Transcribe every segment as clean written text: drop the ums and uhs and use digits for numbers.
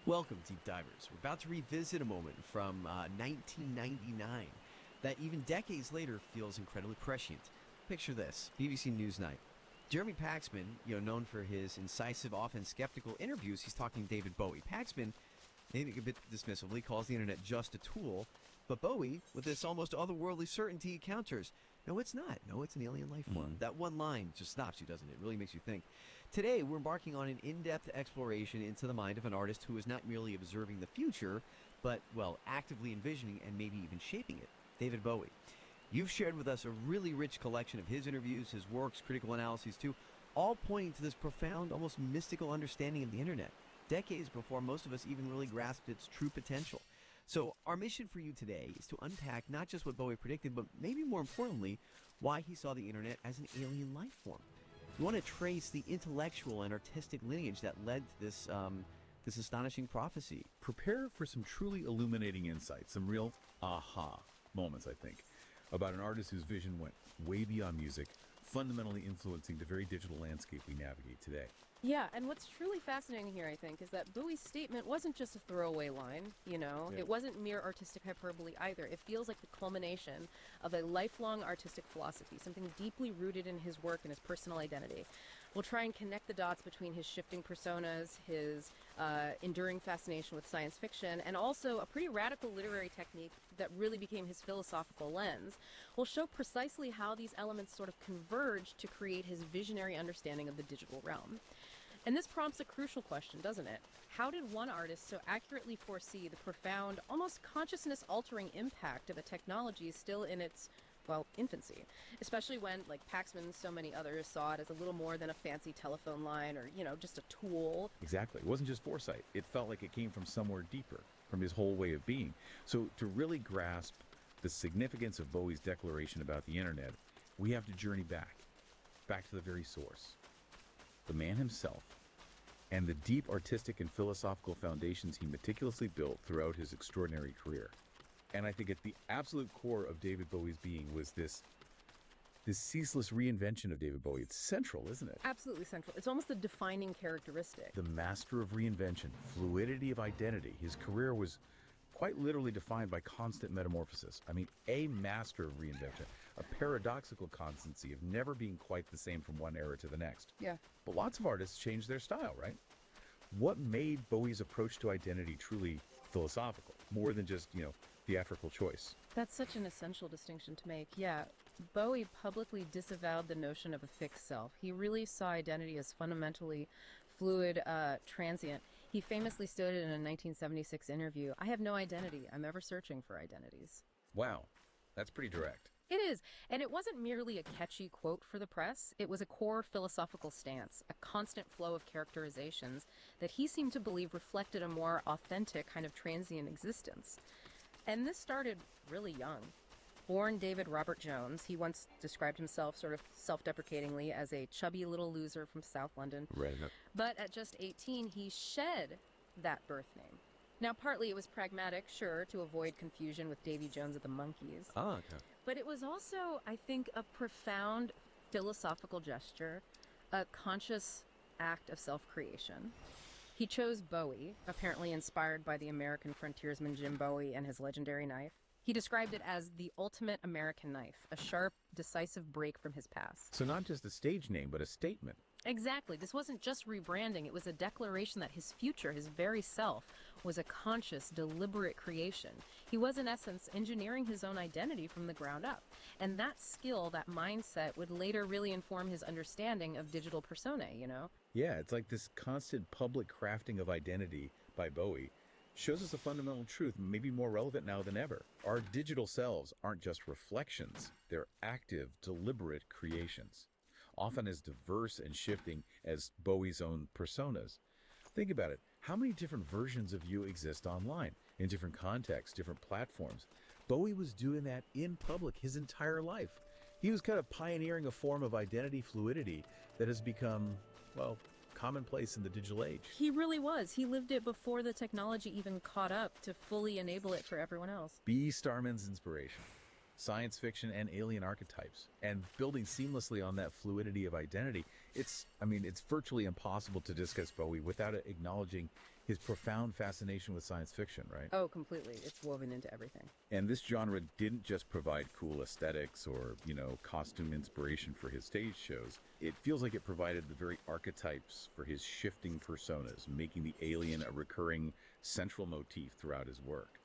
Welcome, Deep Divers. We're about to revisit a moment from 1999 that even decades later feels incredibly prescient. Picture this, BBC Newsnight. Jeremy Paxman, known for his incisive, often skeptical interviews, he's talking to David Bowie. Paxman, maybe a bit dismissively, calls the internet just a tool, but Bowie, with this almost otherworldly certainty, counters, no, it's not. No, it's an alien life form. That one line just stops you, doesn't it? It really makes you think. Today, we're embarking on an in-depth exploration into the mind of an artist who is not merely observing the future, but, well, actively envisioning and maybe even shaping it. David Bowie. You've shared with us a really rich collection of his interviews, his works, critical analyses too, all pointing to this profound, almost mystical understanding of the internet, decades before most of us even really grasped its true potential. So our mission for you today is to unpack not just what Bowie predicted, but maybe more importantly, why he saw the internet as an alien life form. We want to trace the intellectual and artistic lineage that led to this astonishing prophecy. Prepare for some truly illuminating insights, some real aha moments, I think, about an artist whose vision went way beyond music, fundamentally influencing the very digital landscape we navigate today. Yeah, and what's truly fascinating here, I think, is that Bowie's statement wasn't just a throwaway line, It wasn't mere artistic hyperbole either. It feels like the culmination of a lifelong artistic philosophy, something deeply rooted in his work and his personal identity. We'll try and connect the dots between his shifting personas, his enduring fascination with science fiction, and also a pretty radical literary technique that really became his philosophical lens. We'll show precisely how these elements sort of converge to create his visionary understanding of the digital realm. And this prompts a crucial question, doesn't it? How did one artist so accurately foresee the profound, almost consciousness-altering impact of a technology still in its, infancy? Especially when, like Paxman and so many others, saw it as a little more than a fancy telephone line or, just a tool. Exactly. It wasn't just foresight. It felt like it came from somewhere deeper, from his whole way of being. So to really grasp the significance of Bowie's declaration about the internet, we have to journey back to the very source. The man himself, and the deep artistic and philosophical foundations he meticulously built throughout his extraordinary career. And I think at the absolute core of David Bowie's being was this ceaseless reinvention of David Bowie. It's central, isn't it? Absolutely central. It's almost a defining characteristic. The master of reinvention, fluidity of identity. His career was quite literally defined by constant metamorphosis. I mean, a master of reinvention, a paradoxical constancy of never being quite the same from one era to the next. Yeah. But lots of artists change their style, right? What made Bowie's approach to identity truly philosophical, more than just, theatrical choice? That's such an essential distinction to make. Yeah, Bowie publicly disavowed the notion of a fixed self. He really saw identity as fundamentally fluid, transient. He famously stated in a 1976 interview, "I have no identity. I'm ever searching for identities." Wow, that's pretty direct. It is. And it wasn't merely a catchy quote for the press. It was a core philosophical stance, a constant flow of characterizations that he seemed to believe reflected a more authentic kind of transient existence. And this started really young. Born David Robert Jones, he once described himself sort of self-deprecatingly as a chubby little loser from South London. Right. But at just 18, he shed that birth name. Now, partly it was pragmatic, sure, to avoid confusion with Davy Jones of the Monkees. Ah, okay. But it was also, I think, a profound philosophical gesture, a conscious act of self-creation. He chose Bowie, apparently inspired by the American frontiersman Jim Bowie and his legendary knife. He described it as the ultimate American knife, a sharp, decisive break from his past. So not just a stage name, but a statement. Exactly. This wasn't just rebranding. It was a declaration that his future, his very self, was a conscious, deliberate creation. He was, in essence, engineering his own identity from the ground up. And that skill, that mindset, would later really inform his understanding of digital personae, Yeah, it's like this constant public crafting of identity by Bowie shows us a fundamental truth, maybe more relevant now than ever. Our digital selves aren't just reflections. They're active, deliberate creations, often as diverse and shifting as Bowie's own personas. Think about it. How many different versions of you exist online, in different contexts, different platforms? Bowie was doing that in public his entire life. He was kind of pioneering a form of identity fluidity that has become, commonplace in the digital age. He really was. He lived it before the technology even caught up to fully enable it for everyone else. B. Starman's inspiration. Science fiction and alien archetypes, and building seamlessly on that fluidity of identity. It's virtually impossible to discuss Bowie without acknowledging His profound fascination with science fiction, right? Oh, completely. It's woven into everything. And this genre didn't just provide cool aesthetics or, costume inspiration for his stage shows. It feels like it provided the very archetypes for his shifting personas, making the alien a recurring central motif throughout his work.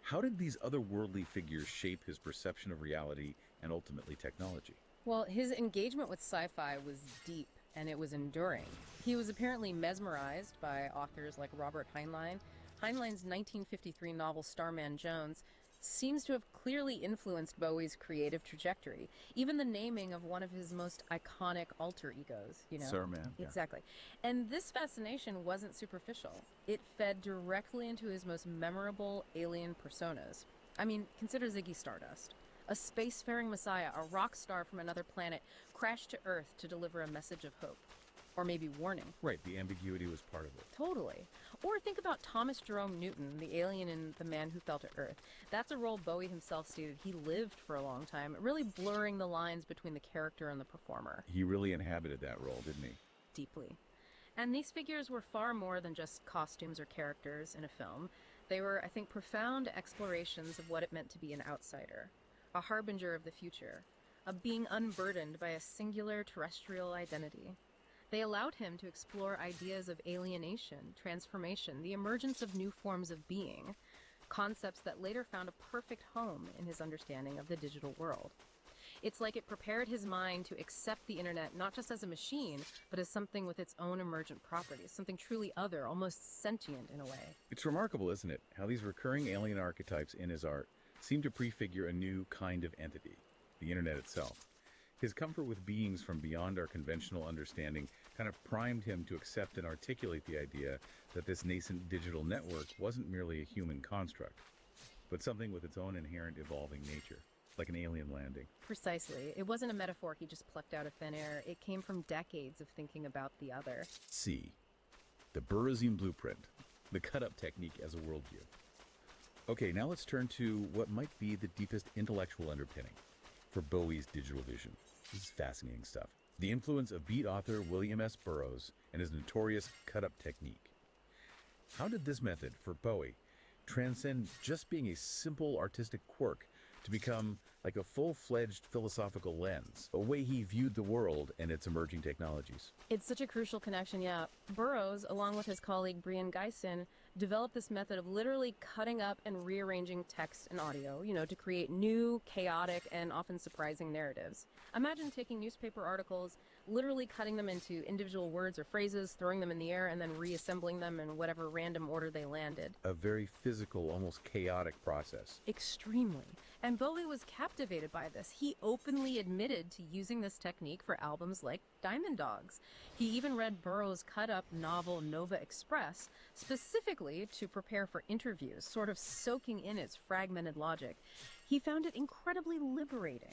How did these otherworldly figures shape his perception of reality and ultimately technology? Well, his engagement with sci-fi was deep and it was enduring. He was apparently mesmerized by authors like Robert Heinlein. Heinlein's 1953 novel Starman Jones seems to have clearly influenced Bowie's creative trajectory. Even the naming of one of his most iconic alter egos, Starman. Yeah. Exactly. And this fascination wasn't superficial. It fed directly into his most memorable alien personas. I mean, consider Ziggy Stardust. A spacefaring messiah, a rock star from another planet, crashed to Earth to deliver a message of hope. Or maybe warning. Right, the ambiguity was part of it. Totally. Or think about Thomas Jerome Newton, the alien in The Man Who Fell to Earth. That's a role Bowie himself stated he lived for a long time, really blurring the lines between the character and the performer. He really inhabited that role, didn't he? Deeply. And these figures were far more than just costumes or characters in a film. They were, I think, profound explorations of what it meant to be an outsider, a harbinger of the future, a being unburdened by a singular terrestrial identity. They allowed him to explore ideas of alienation, transformation, the emergence of new forms of being, concepts that later found a perfect home in his understanding of the digital world. It's like it prepared his mind to accept the internet not just as a machine, but as something with its own emergent properties, something truly other, almost sentient in a way. It's remarkable, isn't it, how these recurring alien archetypes in his art seem to prefigure a new kind of entity, the internet itself. His comfort with beings from beyond our conventional understanding kind of primed him to accept and articulate the idea that this nascent digital network wasn't merely a human construct, but something with its own inherent evolving nature, like an alien landing. Precisely. It wasn't a metaphor he just plucked out of thin air. It came from decades of thinking about the other. C. The Burroughsian blueprint, the cut-up technique as a worldview. Okay, now let's turn to what might be the deepest intellectual underpinning for Bowie's digital vision. This is fascinating stuff. The influence of beat author William S. Burroughs and his notorious cut-up technique. How did this method for Bowie transcend just being a simple artistic quirk to become like a full-fledged philosophical lens, a way he viewed the world and its emerging technologies? It's such a crucial connection, yeah. Burroughs, along with his colleague Brian Geisen, developed this method of literally cutting up and rearranging text and audio, to create new, chaotic, and often surprising narratives. Imagine taking newspaper articles, literally cutting them into individual words or phrases, throwing them in the air, and then reassembling them in whatever random order they landed. A very physical, almost chaotic process. Extremely. And Bowie was captivated by this. He openly admitted to using this technique for albums like Diamond Dogs. He even read Burroughs' cut-up novel Nova Express specifically to prepare for interviews, sort of soaking in its fragmented logic. He found it incredibly liberating.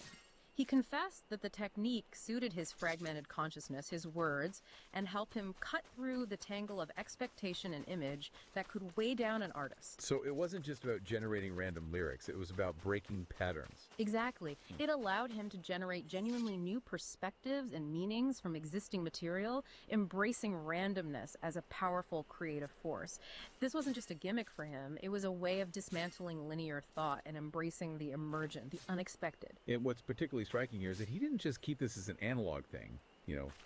He confessed that the technique suited his fragmented consciousness, his words, and helped him cut through the tangle of expectation and image that could weigh down an artist. So it wasn't just about generating random lyrics, it was about breaking patterns. Exactly. It allowed him to generate genuinely new perspectives and meanings from existing material, embracing randomness as a powerful creative force. This wasn't just a gimmick for him, it was a way of dismantling linear thought and embracing the emergent, the unexpected. And what's particularly striking here is that he didn't just keep this as an analog thing,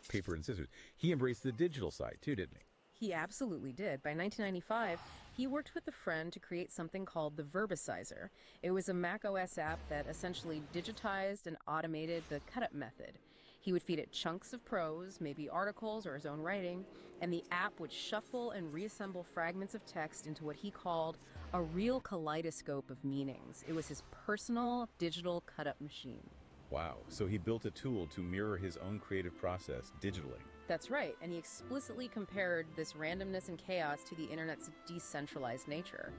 paper and scissors. He embraced the digital side too, didn't he? He absolutely did. By 1995, he worked with a friend to create something called the Verbicizer. It was a Mac OS app that essentially digitized and automated the cut-up method. He would feed it chunks of prose, maybe articles or his own writing, and the app would shuffle and reassemble fragments of text into what he called a real kaleidoscope of meanings. It was his personal digital cut-up machine. Wow. So he built a tool to mirror his own creative process digitally. That's right, and he explicitly compared this randomness and chaos to the internet's decentralized nature.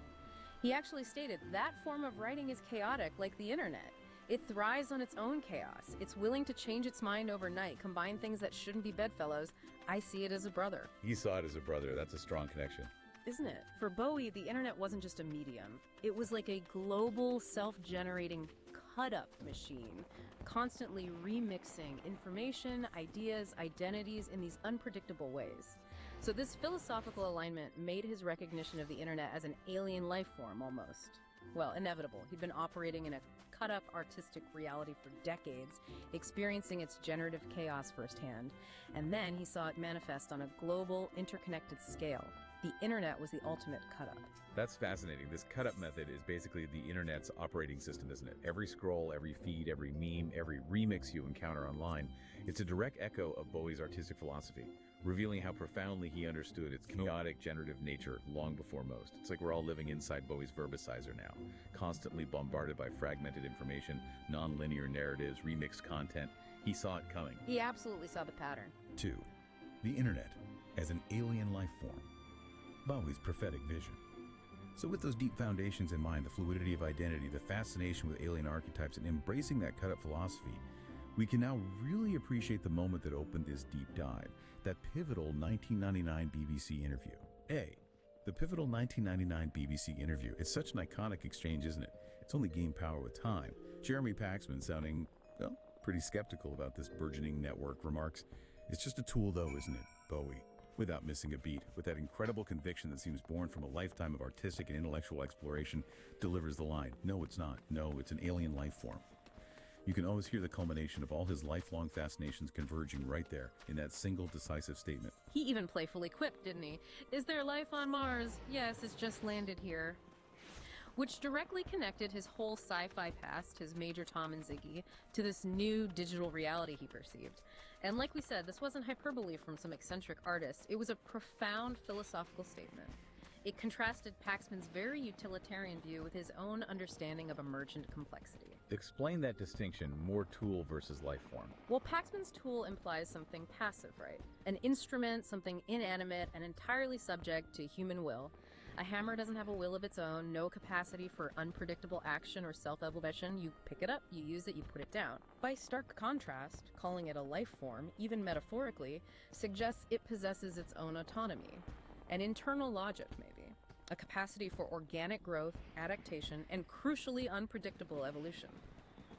He actually stated that form of writing is chaotic like the internet. It thrives on its own chaos. It's willing to change its mind overnight, combine things that shouldn't be bedfellows. I see it as a brother. He saw it as a brother. That's a strong connection. Isn't it? For Bowie, the internet wasn't just a medium. It was like a global, self-generating cut-up machine, constantly remixing information, ideas, identities in these unpredictable ways. So this philosophical alignment made his recognition of the internet as an alien life form almost, well, inevitable. He'd been operating in a cut-up artistic reality for decades, experiencing its generative chaos firsthand, and then he saw it manifest on a global, interconnected scale. The internet was the ultimate cut-up. That's fascinating. This cut-up method is basically the internet's operating system, isn't it? Every scroll, every feed, every meme, every remix you encounter online, it's a direct echo of Bowie's artistic philosophy, revealing how profoundly he understood its chaotic, generative nature long before most. It's like we're all living inside Bowie's verbicizer now, constantly bombarded by fragmented information, non-linear narratives, remixed content. He saw it coming. He absolutely saw the pattern. 2. The internet as an alien life form. Bowie's prophetic vision. So with those deep foundations in mind, the fluidity of identity, the fascination with alien archetypes, and embracing that cut-up philosophy, we can now really appreciate the moment that opened this deep dive, that pivotal 1999 BBC interview. The pivotal 1999 BBC interview. It's such an iconic exchange, isn't it? It's only gained power with time. Jeremy Paxman sounding, well, pretty skeptical about this burgeoning network, remarks, "It's just a tool though, isn't it, Bowie?" Without missing a beat, with that incredible conviction that seems born from a lifetime of artistic and intellectual exploration, delivers the line, "No, it's not. No, it's an alien life form." You can always hear the culmination of all his lifelong fascinations converging right there in that single decisive statement. He even playfully quipped, didn't he? "Is there life on Mars? Yes, it's just landed here." Which directly connected his whole sci-fi past, his Major Tom and Ziggy, to this new digital reality he perceived. And like we said, this wasn't hyperbole from some eccentric artist. It was a profound philosophical statement. It contrasted Paxman's very utilitarian view with his own understanding of emergent complexity. Explain that distinction, more tool versus life form. Well, Paxman's tool implies something passive, right? An instrument, something inanimate and entirely subject to human will. A hammer doesn't have a will of its own, no capacity for unpredictable action or self-evolution. You pick it up, you use it, you put it down. By stark contrast, calling it a life form, even metaphorically, suggests it possesses its own autonomy. An internal logic, maybe. A capacity for organic growth, adaptation, and crucially unpredictable evolution.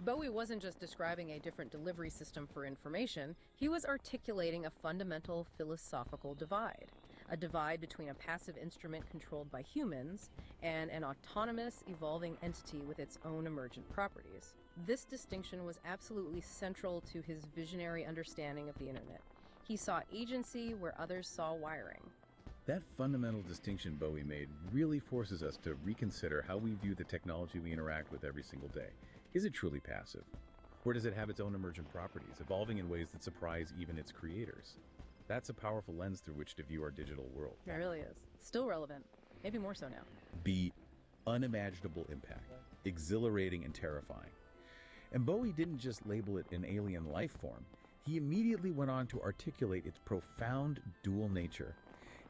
Bowie wasn't just describing a different delivery system for information, he was articulating a fundamental philosophical divide. A divide between a passive instrument controlled by humans and an autonomous, evolving entity with its own emergent properties. This distinction was absolutely central to his visionary understanding of the internet. He saw agency where others saw wiring. That fundamental distinction Bowie made really forces us to reconsider how we view the technology we interact with every single day. Is it truly passive? Or does it have its own emergent properties, evolving in ways that surprise even its creators? That's a powerful lens through which to view our digital world. It really is. Still relevant. Maybe more so now. B. Unimaginable impact. Exhilarating and terrifying. And Bowie didn't just label it an alien life form. He immediately went on to articulate its profound dual nature.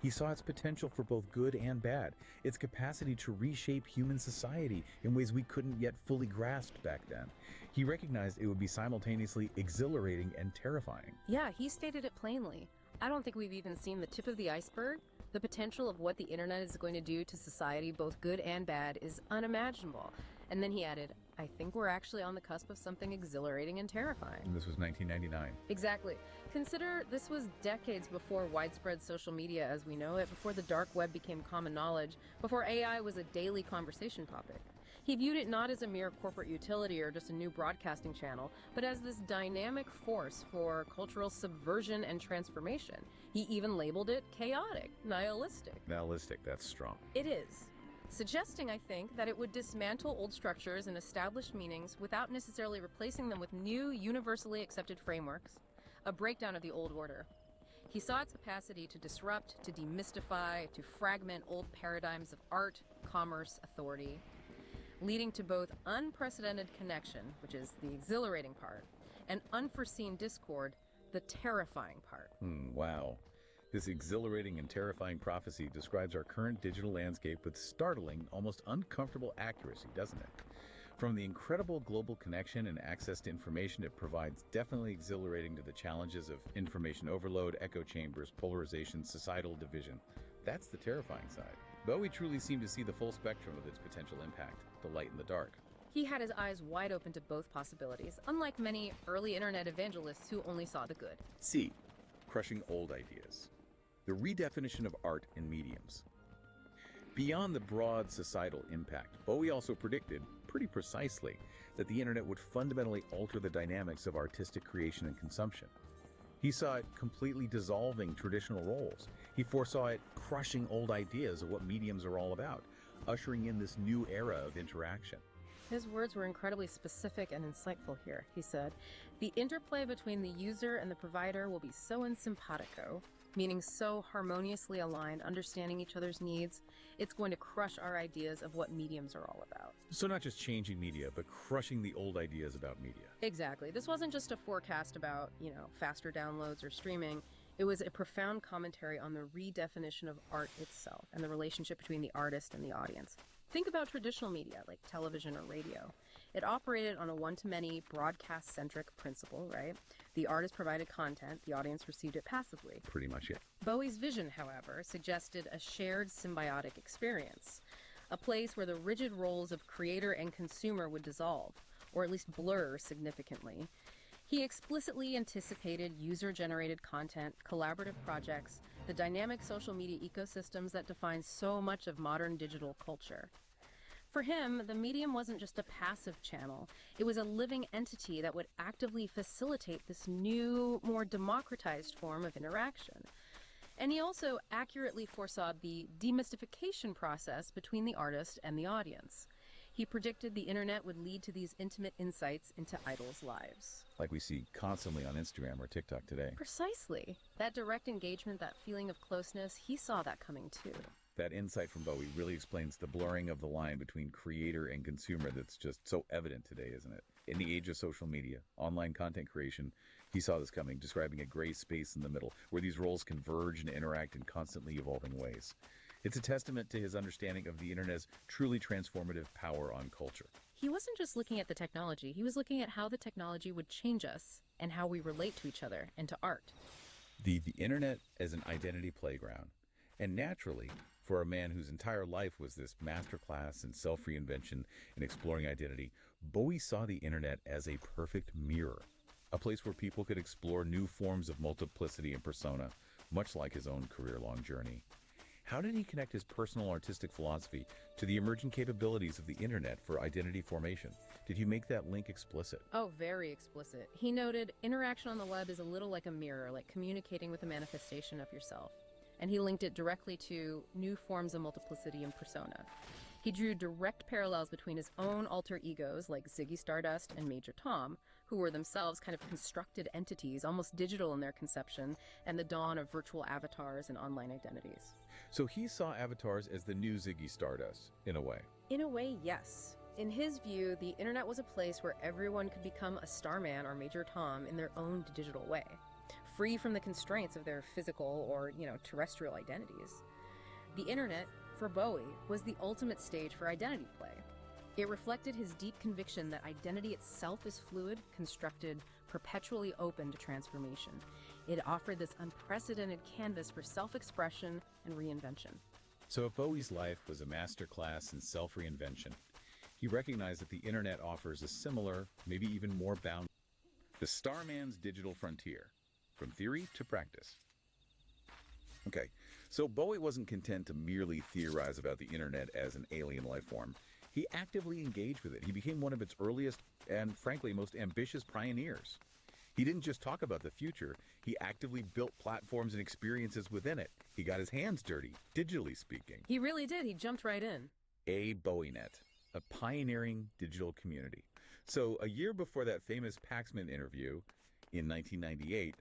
He saw its potential for both good and bad, its capacity to reshape human society in ways we couldn't yet fully grasp back then. He recognized it would be simultaneously exhilarating and terrifying. Yeah, he stated it plainly. I don't think we've even seen the tip of the iceberg. The potential of what the internet is going to do to society, both good and bad, is unimaginable. And then he added, I think we're actually on the cusp of something exhilarating and terrifying. And this was 1999. Exactly. Consider this was decades before widespread social media as we know it, before the dark web became common knowledge, before AI was a daily conversation topic. He viewed it not as a mere corporate utility or just a new broadcasting channel, but as this dynamic force for cultural subversion and transformation. He even labeled it chaotic, nihilistic. Nihilistic, that's strong. It is. Suggesting, I think, that it would dismantle old structures and established meanings without necessarily replacing them with new, universally accepted frameworks, a breakdown of the old order. He saw its capacity to disrupt, to demystify, to fragment old paradigms of art, commerce, authority, leading to both unprecedented connection, which is the exhilarating part, and unforeseen discord, the terrifying part. Wow. This exhilarating and terrifying prophecy describes our current digital landscape with startling, almost uncomfortable accuracy, doesn't it? From the incredible global connection and access to information it provides, definitely exhilarating to the challenges of information overload, echo chambers, polarization, societal division. That's the terrifying side. Bowie truly seemed to see the full spectrum of its potential impact, the light and the dark. He had his eyes wide open to both possibilities, unlike many early internet evangelists who only saw the good. C. Crushing old ideas. the redefinition of art and mediums. Beyond the broad societal impact, Bowie also predicted, pretty precisely, that the internet would fundamentally alter the dynamics of artistic creation and consumption. He saw it completely dissolving traditional roles. He foresaw it crushing old ideas of what mediums are all about, ushering in this new era of interaction. His words were incredibly specific and insightful here. He said, "The interplay between the user and the provider will be so in simpatico," meaning so harmoniously aligned, understanding each other's needs, it's going to crush our ideas of what mediums are all about. So not just changing media, but crushing the old ideas about media. Exactly. This wasn't just a forecast about, faster downloads or streaming. It was a profound commentary on the redefinition of art itself and the relationship between the artist and the audience. Think about traditional media like television or radio. It operated on a one-to-many, broadcast-centric principle, right? The artist provided content, the audience received it passively. Pretty much it. Bowie's vision, however, suggested a shared symbiotic experience, a place where the rigid roles of creator and consumer would dissolve, or at least blur significantly. He explicitly anticipated user-generated content, collaborative projects, the dynamic social media ecosystems that define so much of modern digital culture. For him, the medium wasn't just a passive channel. It was a living entity that would actively facilitate this new, more democratized form of interaction. And he also accurately foresaw the demystification process between the artist and the audience. He predicted the internet would lead to these intimate insights into idols' lives. Like we see constantly on Instagram or TikTok today. Precisely. That direct engagement, that feeling of closeness, he saw that coming too. That insight from Bowie really explains the blurring of the line between creator and consumer that's just so evident today, isn't it? In the age of social media, online content creation, he saw this coming, describing a gray space in the middle where these roles converge and interact in constantly evolving ways. It's a testament to his understanding of the internet's truly transformative power on culture. He wasn't just looking at the technology, he was looking at how the technology would change us and how we relate to each other and to art. The internet as an identity playground. And naturally, for a man whose entire life was this masterclass in self-reinvention and exploring identity, Bowie saw the internet as a perfect mirror, a place where people could explore new forms of multiplicity and persona, much like his own career-long journey. How did he connect his personal artistic philosophy to the emerging capabilities of the internet for identity formation? Did he make that link explicit? Oh, very explicit. He noted, interaction on the web is a little like a mirror, like communicating with a manifestation of yourself. And he linked it directly to new forms of multiplicity and persona. He drew direct parallels between his own alter egos, like Ziggy Stardust and Major Tom, who were themselves kind of constructed entities, almost digital in their conception, and the dawn of virtual avatars and online identities. So he saw avatars as the new Ziggy Stardust, in a way. In a way, yes. In his view, the internet was a place where everyone could become a Starman or Major Tom in their own digital way, free from the constraints of their physical or, terrestrial identities. The internet, for Bowie, was the ultimate stage for identity play. It reflected his deep conviction that identity itself is fluid, constructed, perpetually open to transformation. It offered this unprecedented canvas for self-expression and reinvention. So if Bowie's life was a masterclass in self-reinvention, he recognized that the internet offers a similar, maybe even more bound, the Starman's digital frontier, from theory to practice. Okay, so Bowie wasn't content to merely theorize about the internet as an alien life form. He actively engaged with it. He became one of its earliest and, frankly, most ambitious pioneers. He didn't just talk about the future, he actively built platforms and experiences within it. He got his hands dirty, digitally speaking. He really did. He jumped right in. A BowieNet, a pioneering digital community. So a year before that famous Paxman interview in 1998,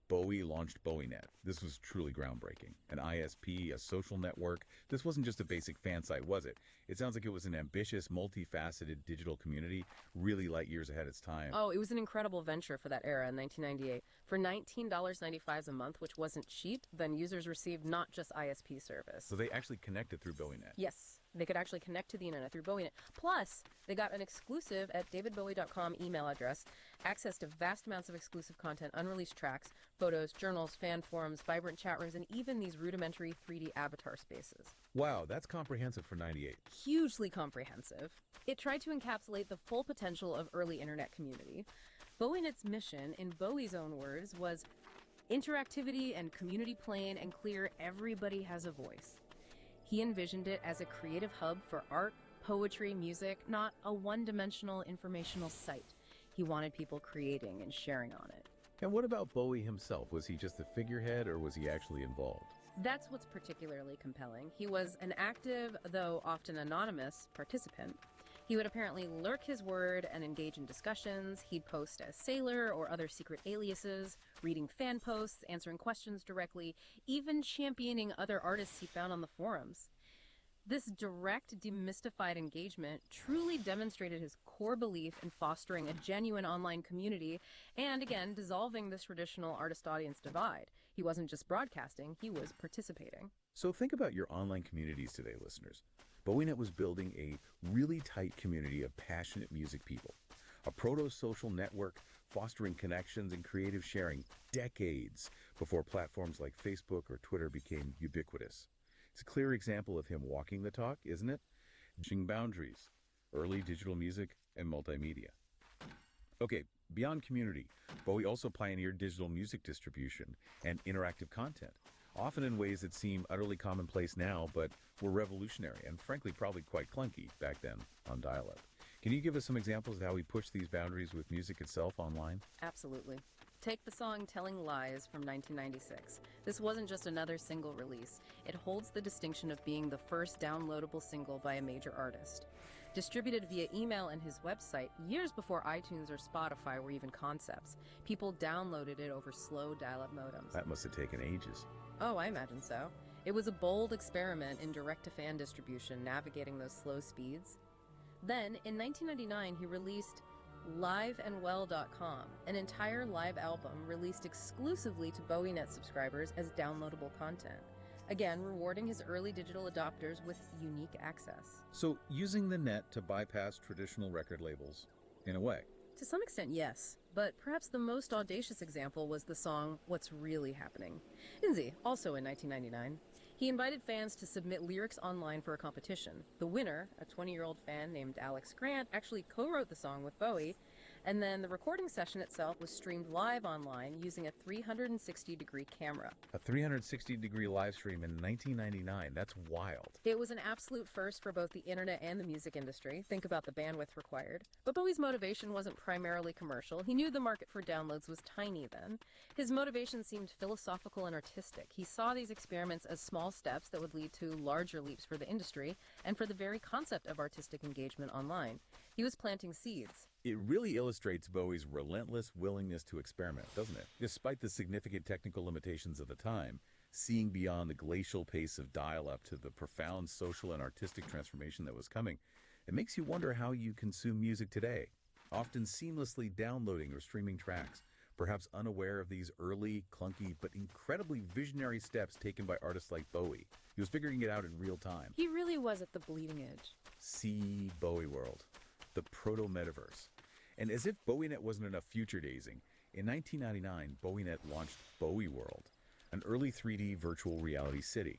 Bowie launched BowieNet. This was truly groundbreaking. An ISP, a social network. This wasn't just a basic fan site, was it? It sounds like it was an ambitious, multifaceted digital community, really light years ahead of its time. Oh, it was an incredible venture for that era in 1998. For $19.95 a month, which wasn't cheap, then users received not just ISP service. So they actually connected through BowieNet. Yes, they could actually connect to the internet through BowieNet. Plus, they got an exclusive at davidbowie.com email address, access to vast amounts of exclusive content, unreleased tracks, photos, journals, fan forums, vibrant chat rooms, and even these rudimentary 3D avatar spaces. Wow, that's comprehensive for 98. Hugely comprehensive. It tried to encapsulate the full potential of early internet community. BowieNet's mission, in Bowie's own words, was Interactivity and community plain and clear, everybody has a voice. He envisioned it as a creative hub for art, poetry, music, not a one-dimensional informational site. He wanted people creating and sharing on it. And what about Bowie himself? Was he just a figurehead or was he actually involved? That's what's particularly compelling. He was an active, though often anonymous, participant. He would apparently lurk his word and engage in discussions. He'd post as Sailor or other secret aliases, reading fan posts, answering questions directly, even championing other artists he found on the forums. This direct, demystified engagement truly demonstrated his core belief in fostering a genuine online community and, again, dissolving this traditional artist-audience divide. He wasn't just broadcasting, he was participating. So think about your online communities today, listeners. BowieNet was building a really tight community of passionate music people, a proto-social network fostering connections and creative sharing decades before platforms like Facebook or Twitter became ubiquitous. It's a clear example of him walking the talk, isn't it? Pushing boundaries, early digital music, and multimedia. Okay, beyond community, Bowie also pioneered digital music distribution and interactive content, often in ways that seem utterly commonplace now, but were revolutionary and frankly probably quite clunky back then on dial-up. Can you give us some examples of how he pushed these boundaries with music itself online? Absolutely. Take the song Telling Lies from 1996. This wasn't just another single release. It holds the distinction of being the first downloadable single by a major artist. Distributed via email and his website years before iTunes or Spotify were even concepts. People downloaded it over slow dial-up modems. That must have taken ages. Oh, I imagine so. It was a bold experiment in direct-to-fan distribution, navigating those slow speeds. Then, in 1999, he released LiveAndWell.com, an entire live album released exclusively to BowieNet subscribers as downloadable content. Again, rewarding his early digital adopters with unique access. So using the net to bypass traditional record labels, in a way. To some extent, yes. But perhaps the most audacious example was the song What's Really Happening. Inzi, also in 1999. He invited fans to submit lyrics online for a competition. The winner, a 20-year-old fan named Alex Grant, actually co-wrote the song with Bowie, and then the recording session itself was streamed live online using a 360-degree camera. A 360-degree live stream in 1999. That's wild. It was an absolute first for both the internet and the music industry. Think about the bandwidth required. But Bowie's motivation wasn't primarily commercial. He knew the market for downloads was tiny then. His motivation seemed philosophical and artistic. He saw these experiments as small steps that would lead to larger leaps for the industry and for the very concept of artistic engagement online. He was planting seeds. It really illustrates Bowie's relentless willingness to experiment, doesn't it? Despite the significant technical limitations of the time, seeing beyond the glacial pace of dial-up to the profound social and artistic transformation that was coming, it makes you wonder how you consume music today, often seamlessly downloading or streaming tracks, perhaps unaware of these early, clunky, but incredibly visionary steps taken by artists like Bowie. He was figuring it out in real time. He really was at the bleeding edge. See Bowie World, the proto-metaverse. And as if BowieNet wasn't enough future dazing, in 1999, BowieNet launched Bowie World, an early 3D virtual reality city.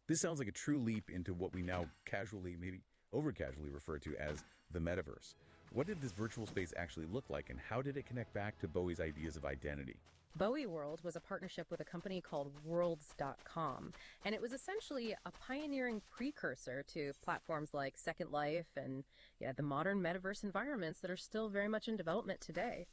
This sounds like a true leap into what we now casually, maybe over-casually refer to as the metaverse. What did this virtual space actually look like, and how did it connect back to Bowie's ideas of identity? Bowie World was a partnership with a company called Worlds.com, and it was essentially a pioneering precursor to platforms like Second Life and the modern metaverse environments that are still very much in development today.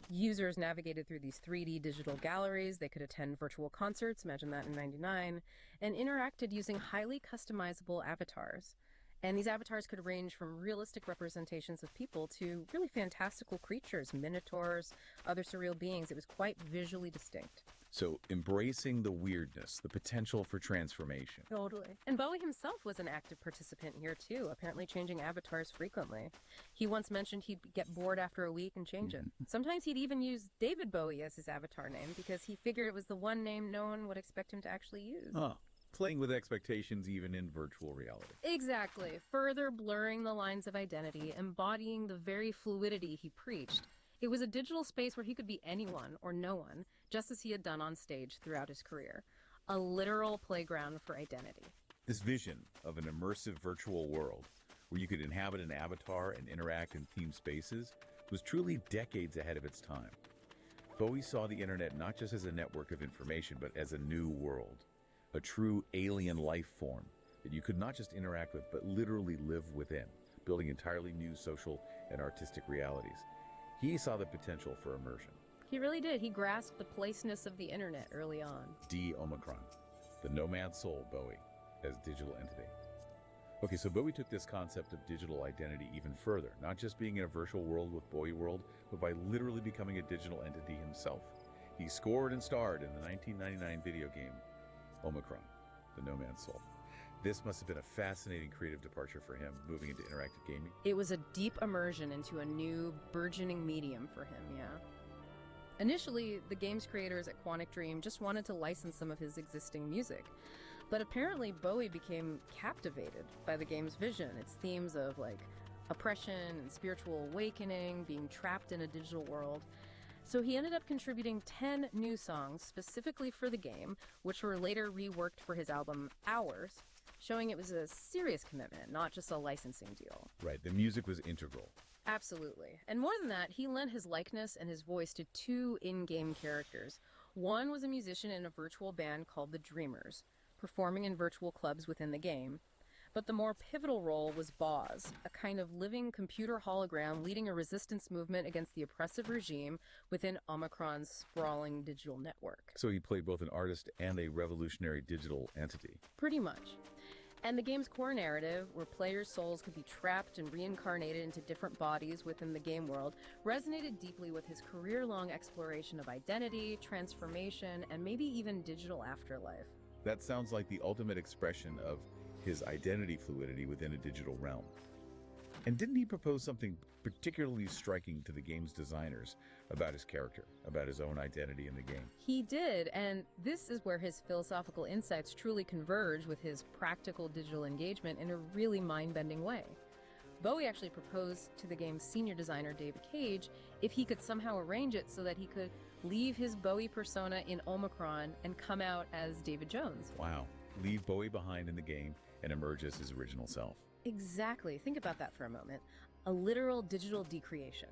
Users navigated through these 3D digital galleries, they could attend virtual concerts, imagine that in '99, and interacted using highly customizable avatars. And these avatars could range from realistic representations of people to really fantastical creatures, minotaurs, other surreal beings. It was quite visually distinct. So, embracing the weirdness, the potential for transformation. Totally. And Bowie himself was an active participant here, too, apparently changing avatars frequently. He once mentioned he'd get bored after a week and change it. Sometimes he'd even use David Bowie as his avatar name because he figured it was the one name no one would expect him to actually use. Oh. Playing with expectations even in virtual reality. Exactly. Further blurring the lines of identity, embodying the very fluidity he preached. It was a digital space where he could be anyone or no one, just as he had done on stage throughout his career. A literal playground for identity. This vision of an immersive virtual world where you could inhabit an avatar and interact in themed spaces was truly decades ahead of its time. Bowie saw the internet not just as a network of information, but as a new world, a true alien life form that you could not just interact with, but literally live within, building entirely new social and artistic realities. He saw the potential for immersion. He really did. He grasped the placeness of the internet early on. D Omicron, the nomad soul Bowie, as digital entity. Okay, so Bowie took this concept of digital identity even further, not just being in a virtual world with Bowie World, but by literally becoming a digital entity himself. He scored and starred in the 1999 video game Omicron, the nomad soul. This must have been a fascinating creative departure for him, moving into interactive gaming. It was a deep immersion into a new, burgeoning medium for him, yeah. Initially, the game's creators at Quantic Dream just wanted to license some of his existing music. But apparently Bowie became captivated by the game's vision, its themes of oppression and spiritual awakening, being trapped in a digital world. So he ended up contributing 10 new songs specifically for the game, which were later reworked for his album Hours, showing it was a serious commitment, not just a licensing deal. Right, the music was integral. Absolutely. And more than that, he lent his likeness and his voice to 2 in-game characters. One was a musician in a virtual band called the Dreamers, performing in virtual clubs within the game. But the more pivotal role was Boz, a kind of living computer hologram leading a resistance movement against the oppressive regime within Omicron's sprawling digital network. So he played both an artist and a revolutionary digital entity. Pretty much. And the game's core narrative, where players' souls could be trapped and reincarnated into different bodies within the game world, resonated deeply with his career-long exploration of identity, transformation, and maybe even digital afterlife. That sounds like the ultimate expression of his identity fluidity within a digital realm. And didn't he propose something particularly striking to the game's designers about his character, about his own identity in the game? He did, and this is where his philosophical insights truly converge with his practical digital engagement in a really mind-bending way. Bowie actually proposed to the game's senior designer, David Cage, if he could somehow arrange it so that he could leave his Bowie persona in Omicron and come out as David Jones. Wow. Leave Bowie behind in the game and emerge as his original self. Exactly. Think about that for a moment. A literal digital decreation.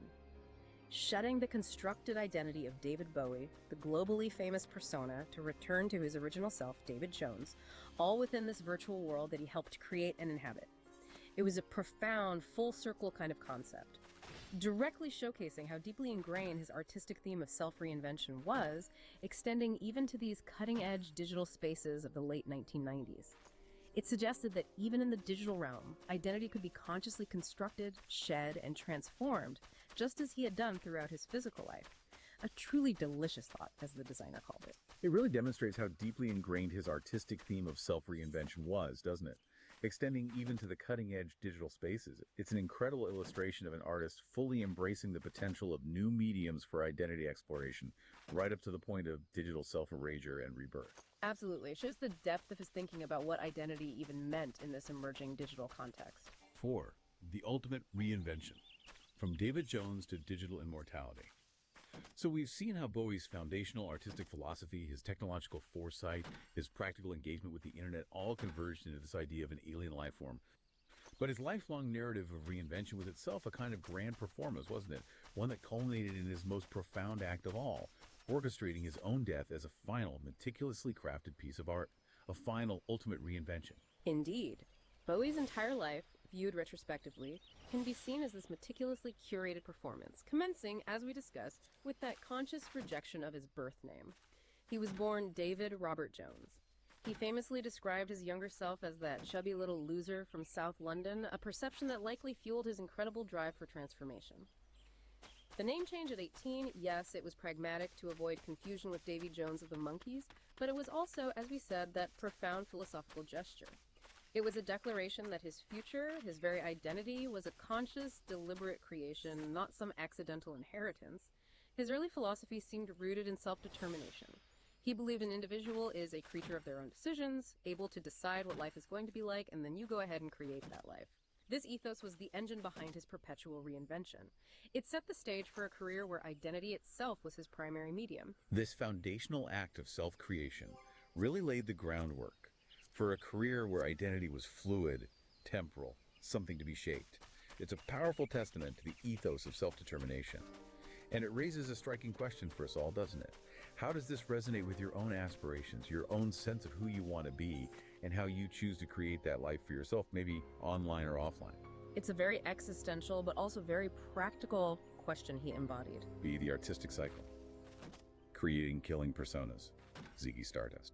Shutting the constructed identity of David Bowie, the globally famous persona, to return to his original self, David Jones, all within this virtual world that he helped create and inhabit. It was a profound, full-circle kind of concept, directly showcasing how deeply ingrained his artistic theme of self-reinvention was, extending even to these cutting-edge digital spaces of the late 1990s. It suggested that even in the digital realm, identity could be consciously constructed, shed, and transformed, just as he had done throughout his physical life. A truly delicious thought, as the designer called it. It really demonstrates how deeply ingrained his artistic theme of self-reinvention was, doesn't it? Extending even to the cutting-edge digital spaces. It's an incredible illustration of an artist fully embracing the potential of new mediums for identity exploration, right up to the point of digital self-erasure and rebirth. Absolutely. It shows the depth of his thinking about what identity even meant in this emerging digital context. 4. The ultimate reinvention. From David Jones to digital immortality. So we've seen how Bowie's foundational artistic philosophy, his technological foresight, his practical engagement with the internet all converged into this idea of an alien life form. But his lifelong narrative of reinvention was itself a kind of grand performance, wasn't it? One that culminated in his most profound act of all, orchestrating his own death as a final, meticulously crafted piece of art, a final, ultimate reinvention. Indeed. Bowie's entire life, viewed retrospectively, can be seen as this meticulously curated performance, commencing, as we discussed, with that conscious rejection of his birth name. He was born David Robert Jones. He famously described his younger self as that chubby little loser from South London, a perception that likely fueled his incredible drive for transformation. The name change at 18, yes, it was pragmatic to avoid confusion with Davy Jones of the Monkees, but it was also, as we said, that profound philosophical gesture. It was a declaration that his future, his very identity, was a conscious, deliberate creation, not some accidental inheritance. His early philosophy seemed rooted in self-determination. He believed an individual is a creature of their own decisions, able to decide what life is going to be like, and then you go ahead and create that life. This ethos was the engine behind his perpetual reinvention. It set the stage for a career where identity itself was his primary medium. This foundational act of self-creation really laid the groundwork for a career where identity was fluid, temporal, something to be shaped. It's a powerful testament to the ethos of self-determination. And it raises a striking question for us all, doesn't it? How does this resonate with your own aspirations, your own sense of who you want to be, and how you choose to create that life for yourself, maybe online or offline? It's a very existential but also very practical question he embodied. Be the artistic cycle. Creating killing personas. Ziggy Stardust.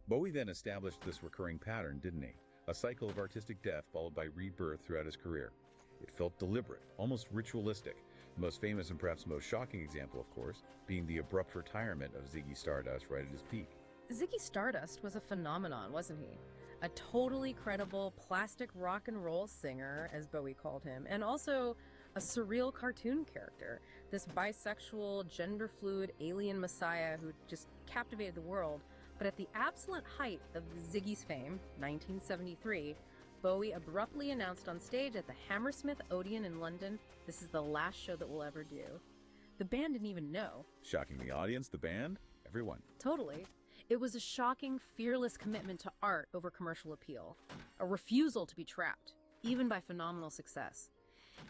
Bowie then established this recurring pattern, didn't he? A cycle of artistic death followed by rebirth throughout his career. It felt deliberate, almost ritualistic. The most famous and perhaps most shocking example, of course, being the abrupt retirement of Ziggy Stardust right at his peak. Ziggy Stardust was a phenomenon, wasn't he? A totally credible plastic rock and roll singer, as Bowie called him, and also a surreal cartoon character. This bisexual, gender-fluid alien messiah who just captivated the world. But at the absolute height of Ziggy's fame, 1973, Bowie abruptly announced on stage at the Hammersmith Odeon in London, "This is the last show that we'll ever do." The band didn't even know. Shocking the audience, the band, everyone. Totally. It was a shocking, fearless commitment to art over commercial appeal. A refusal to be trapped, even by phenomenal success.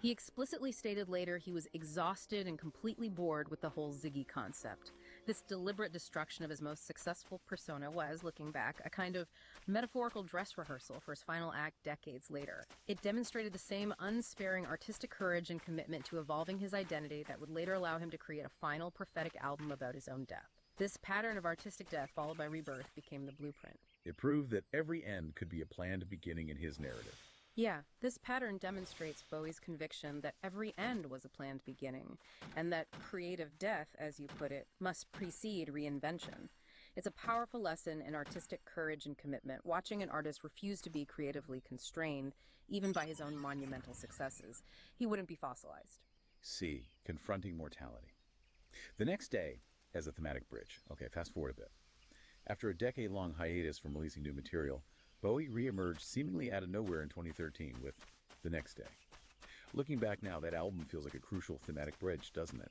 He explicitly stated later he was exhausted and completely bored with the whole Ziggy concept. This deliberate destruction of his most successful persona was, looking back, a kind of metaphorical dress rehearsal for his final act decades later. It demonstrated the same unsparing artistic courage and commitment to evolving his identity that would later allow him to create a final prophetic album about his own death. This pattern of artistic death followed by rebirth became the blueprint. It proved that every end could be a planned beginning in his narrative. Yeah, this pattern demonstrates Bowie's conviction that every end was a planned beginning, and that creative death, as you put it, must precede reinvention. It's a powerful lesson in artistic courage and commitment, watching an artist refuse to be creatively constrained, even by his own monumental successes. He wouldn't be fossilized. C. Confronting mortality. The next day, as a thematic bridge. Okay, fast forward a bit. After a decade-long hiatus from releasing new material, Bowie re-emerged seemingly out of nowhere in 2013 with The Next Day. Looking back now, that album feels like a crucial thematic bridge, doesn't it?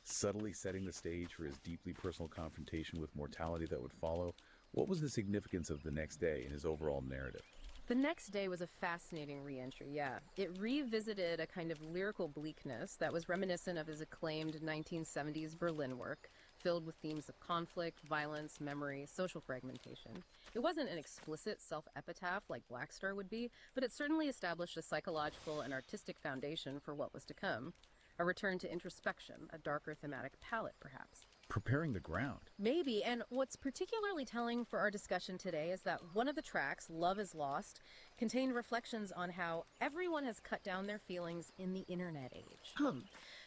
Subtly setting the stage for his deeply personal confrontation with mortality that would follow. What was the significance of The Next Day in his overall narrative? The Next Day was a fascinating re-entry, yeah. It revisited a kind of lyrical bleakness that was reminiscent of his acclaimed 1970s Berlin work, filled with themes of conflict, violence, memory, social fragmentation. It wasn't an explicit self-epitaph like Black Star would be, but it certainly established a psychological and artistic foundation for what was to come. A return to introspection, a darker thematic palette, perhaps. Preparing the ground. Maybe, and what's particularly telling for our discussion today is that one of the tracks, Love is Lost, contained reflections on how everyone has cut down their feelings in the internet age.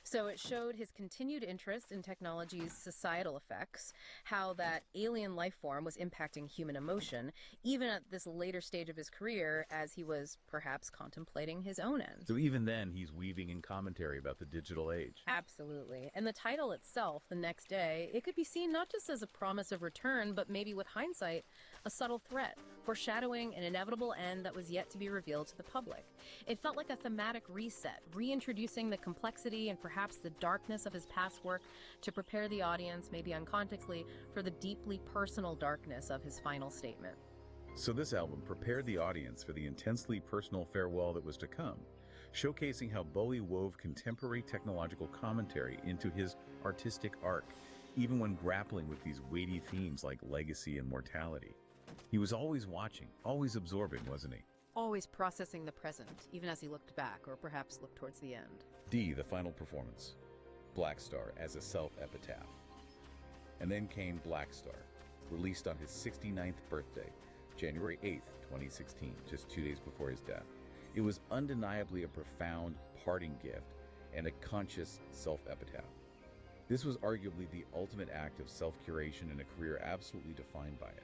So it showed his continued interest in technology's societal effects, how that alien life form was impacting human emotion, even at this later stage of his career as he was perhaps contemplating his own end. So even then, he's weaving in commentary about the digital age. Absolutely. And the title itself, The Next Day, it could be seen not just as a promise of return, but maybe with hindsight, a subtle threat, foreshadowing an inevitable end that was yet to be revealed to the public. It felt like a thematic reset, reintroducing the complexity and perhaps the darkness of his past work to prepare the audience, maybe unconsciously, for the deeply personal darkness of his final statement. So this album prepared the audience for the intensely personal farewell that was to come, showcasing how Bowie wove contemporary technological commentary into his artistic arc, even when grappling with these weighty themes like legacy and mortality. He was always watching, always absorbing, wasn't he? Always processing the present, even as he looked back, or perhaps looked towards the end. D, the final performance. Black Star as a self-epitaph. And then came Black Star, released on his 69th birthday, January 8th, 2016, just 2 days before his death. It was undeniably a profound parting gift and a conscious self-epitaph. This was arguably the ultimate act of self-curation in a career absolutely defined by it.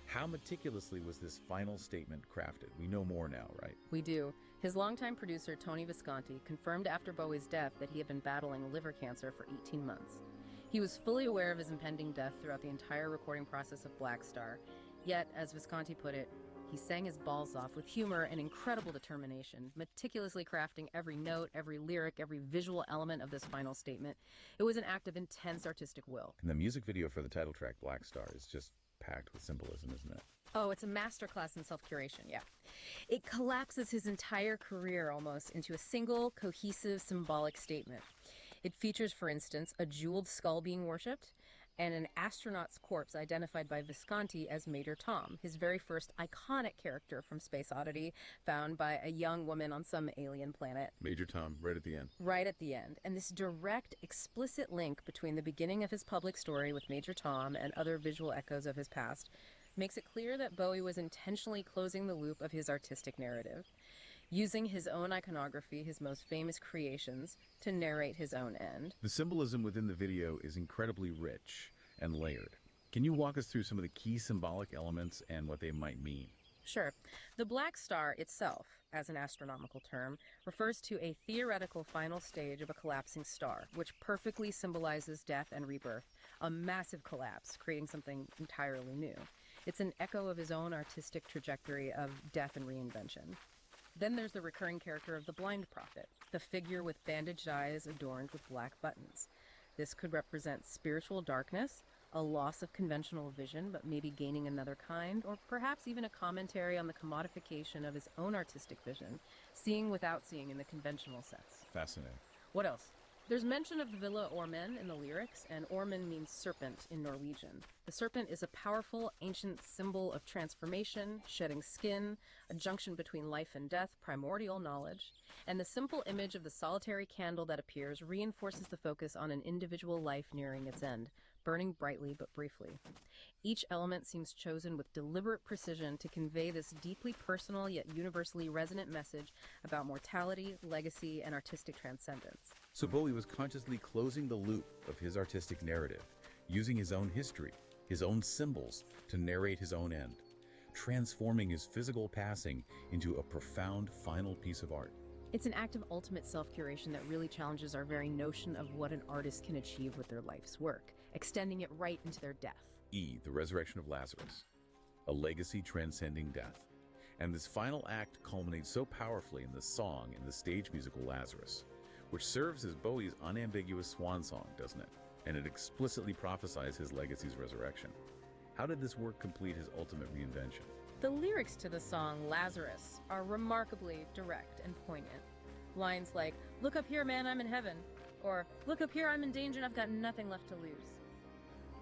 How meticulously was this final statement crafted? We know more now, right? We do. His longtime producer, Tony Visconti, confirmed after Bowie's death that he had been battling liver cancer for 18 months. He was fully aware of his impending death throughout the entire recording process of Black Star. Yet, as Visconti put it, he sang his balls off with humor and incredible determination, meticulously crafting every note, every lyric, every visual element of this final statement. It was an act of intense artistic will. And the music video for the title track, Black Star, is just packed with symbolism, isn't it? Oh, it's a masterclass in self-curation, yeah. It collapses his entire career almost into a single, cohesive, symbolic statement. It features, for instance, a jeweled skull being worshipped and an astronaut's corpse identified by Visconti as Major Tom, his very first iconic character from Space Oddity, found by a young woman on some alien planet. Major Tom, right at the end. Right at the end. And this direct, explicit link between the beginning of his public story with Major Tom and other visual echoes of his past makes it clear that Bowie was intentionally closing the loop of his artistic narrative, using his own iconography, his most famous creations, to narrate his own end. The symbolism within the video is incredibly rich and layered. Can you walk us through some of the key symbolic elements and what they might mean? Sure. The black star itself, as an astronomical term, refers to a theoretical final stage of a collapsing star, which perfectly symbolizes death and rebirth, a massive collapse, creating something entirely new. It's an echo of his own artistic trajectory of death and reinvention. Then there's the recurring character of the blind prophet, the figure with bandaged eyes adorned with black buttons. This could represent spiritual darkness, a loss of conventional vision, but maybe gaining another kind, or perhaps even a commentary on the commodification of his own artistic vision, seeing without seeing in the conventional sense. Fascinating. What else? There's mention of the Villa Ormen in the lyrics, and Ormen means serpent in Norwegian. The serpent is a powerful, ancient symbol of transformation, shedding skin, a junction between life and death, primordial knowledge, and the simple image of the solitary candle that appears reinforces the focus on an individual life nearing its end, burning brightly but briefly. Each element seems chosen with deliberate precision to convey this deeply personal yet universally resonant message about mortality, legacy, and artistic transcendence. So Bowie was consciously closing the loop of his artistic narrative, using his own history, his own symbols to narrate his own end, transforming his physical passing into a profound final piece of art. It's an act of ultimate self-curation that really challenges our very notion of what an artist can achieve with their life's work, extending it right into their death. E, the resurrection of Lazarus, a legacy transcending death. And this final act culminates so powerfully in the song in the stage musical Lazarus, which serves as Bowie's unambiguous swan song, doesn't it? And it explicitly prophesies his legacy's resurrection. How did this work complete his ultimate reinvention? The lyrics to the song Lazarus are remarkably direct and poignant. Lines like, "Look up here, man, I'm in heaven," or "Look up here, I'm in danger and I've got nothing left to lose."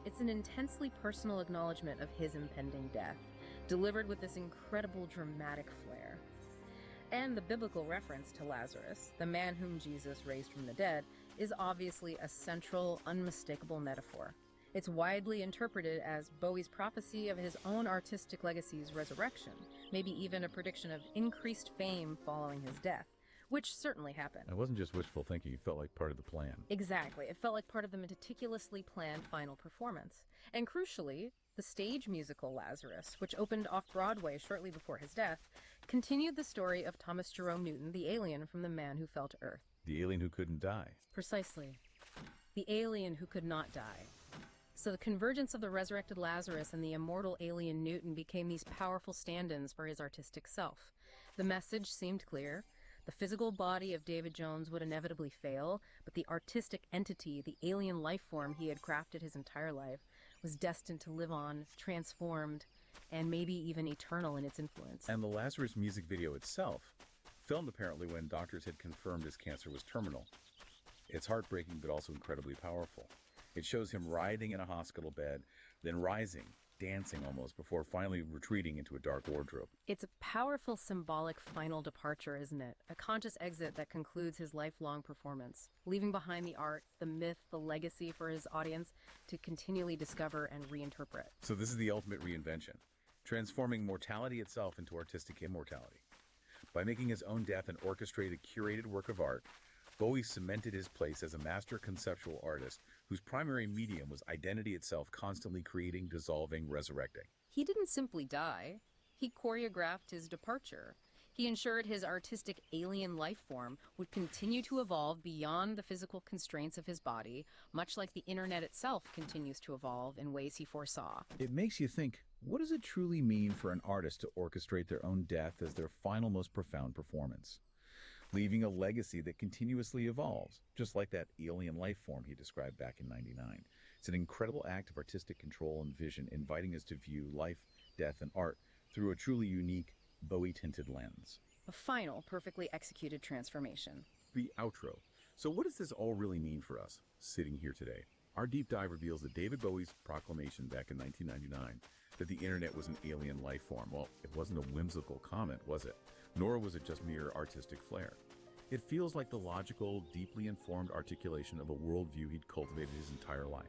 It's an intensely personal acknowledgement of his impending death, delivered with this incredible dramatic flair. And the biblical reference to Lazarus, the man whom Jesus raised from the dead, is obviously a central, unmistakable metaphor. It's widely interpreted as Bowie's prophecy of his own artistic legacy's resurrection, maybe even a prediction of increased fame following his death, which certainly happened. It wasn't just wishful thinking, it felt like part of the plan. Exactly. It felt like part of the meticulously planned final performance. And crucially, the stage musical Lazarus, which opened off-Broadway shortly before his death, continued the story of Thomas Jerome Newton, the alien from The Man Who Fell to Earth. The alien who couldn't die. Precisely. The alien who could not die. So the convergence of the resurrected Lazarus and the immortal alien Newton became these powerful stand-ins for his artistic self. The message seemed clear. The physical body of David Jones would inevitably fail, but the artistic entity, the alien life form he had crafted his entire life, was destined to live on, transformed, and maybe even eternal in its influence. And the Lazarus music video itself, filmed apparently when doctors had confirmed his cancer was terminal. It's heartbreaking but also incredibly powerful. It shows him writhing in a hospital bed, then rising, dancing almost, before finally retreating into a dark wardrobe. It's a powerful symbolic final departure, isn't it? A conscious exit that concludes his lifelong performance, leaving behind the art, the myth, the legacy for his audience to continually discover and reinterpret. So this is the ultimate reinvention, transforming mortality itself into artistic immortality. By making his own death an orchestrated, curated work of art, Bowie cemented his place as a master conceptual artist whose primary medium was identity itself, constantly creating, dissolving, resurrecting. He didn't simply die. He choreographed his departure. He ensured his artistic alien life form would continue to evolve beyond the physical constraints of his body, much like the internet itself continues to evolve in ways he foresaw. It makes you think, what does it truly mean for an artist to orchestrate their own death as their final, most profound performance? Leaving a legacy that continuously evolves, just like that alien life form he described back in '99. It's an incredible act of artistic control and vision, inviting us to view life, death, and art through a truly unique, Bowie-tinted lens. A final, perfectly executed transformation. The outro, So what does this all really mean for us, sitting here today? Our deep dive reveals that David Bowie's proclamation back in 1999 that the internet was an alien life form, well, it wasn't a whimsical comment, was it? Nor was it just mere artistic flair. It feels like the logical, deeply informed articulation of a worldview he'd cultivated his entire life.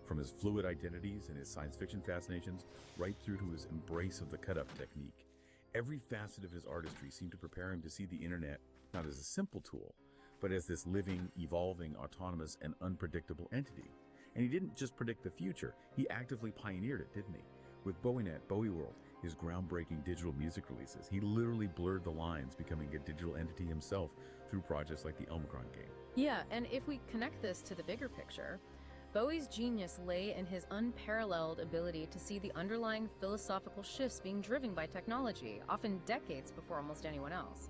From his fluid identities and his science fiction fascinations, right through to his embrace of the cut-up technique, every facet of his artistry seemed to prepare him to see the internet not as a simple tool, but as this living, evolving, autonomous, and unpredictable entity. And he didn't just predict the future, he actively pioneered it, didn't he? With BowieNet, Bowie World, his groundbreaking digital music releases, he literally blurred the lines, becoming a digital entity himself through projects like the Omicron game. Yeah, and if we connect this to the bigger picture, Bowie's genius lay in his unparalleled ability to see the underlying philosophical shifts being driven by technology, often decades before almost anyone else.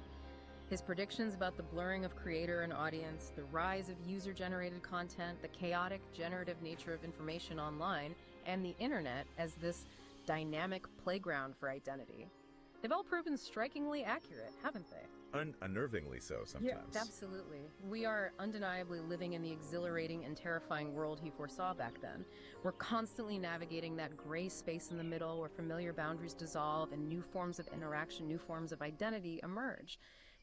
His predictions about the blurring of creator and audience, the rise of user-generated content, the chaotic, generative nature of information online, and the internet as this dynamic playground for identity. They've all proven strikingly accurate, haven't they? Unnervingly so sometimes. Yeah, absolutely. We are undeniably living in the exhilarating and terrifying world he foresaw back then. We're constantly navigating that gray space in the middle where familiar boundaries dissolve and new forms of interaction, new forms of identity emerge.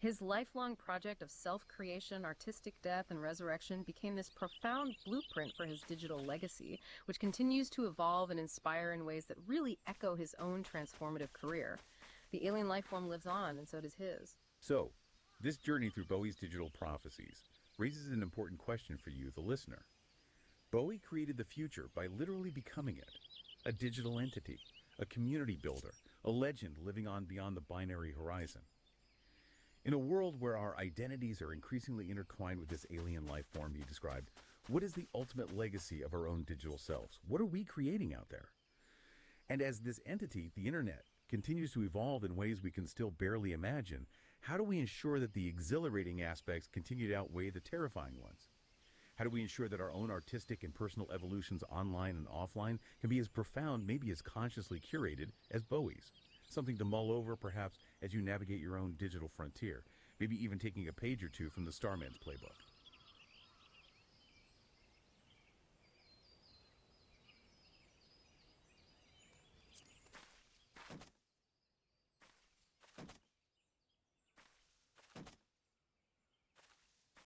His lifelong project of self-creation, artistic death, and resurrection became this profound blueprint for his digital legacy, which continues to evolve and inspire in ways that really echo his own transformative career. The alien life form lives on, and so does his. So, this journey through Bowie's digital prophecies raises an important question for you, the listener. Bowie created the future by literally becoming it, a digital entity, a community builder, a legend living on beyond the binary horizon. In a world where our identities are increasingly intertwined with this alien life form he described, what is the ultimate legacy of our own digital selves? What are we creating out there? And as this entity, the internet, continues to evolve in ways we can still barely imagine, how do we ensure that the exhilarating aspects continue to outweigh the terrifying ones? How do we ensure that our own artistic and personal evolutions online and offline can be as profound, maybe as consciously curated as Bowie's? Something to mull over, perhaps, as you navigate your own digital frontier, maybe even taking a page or two from the Starman's playbook.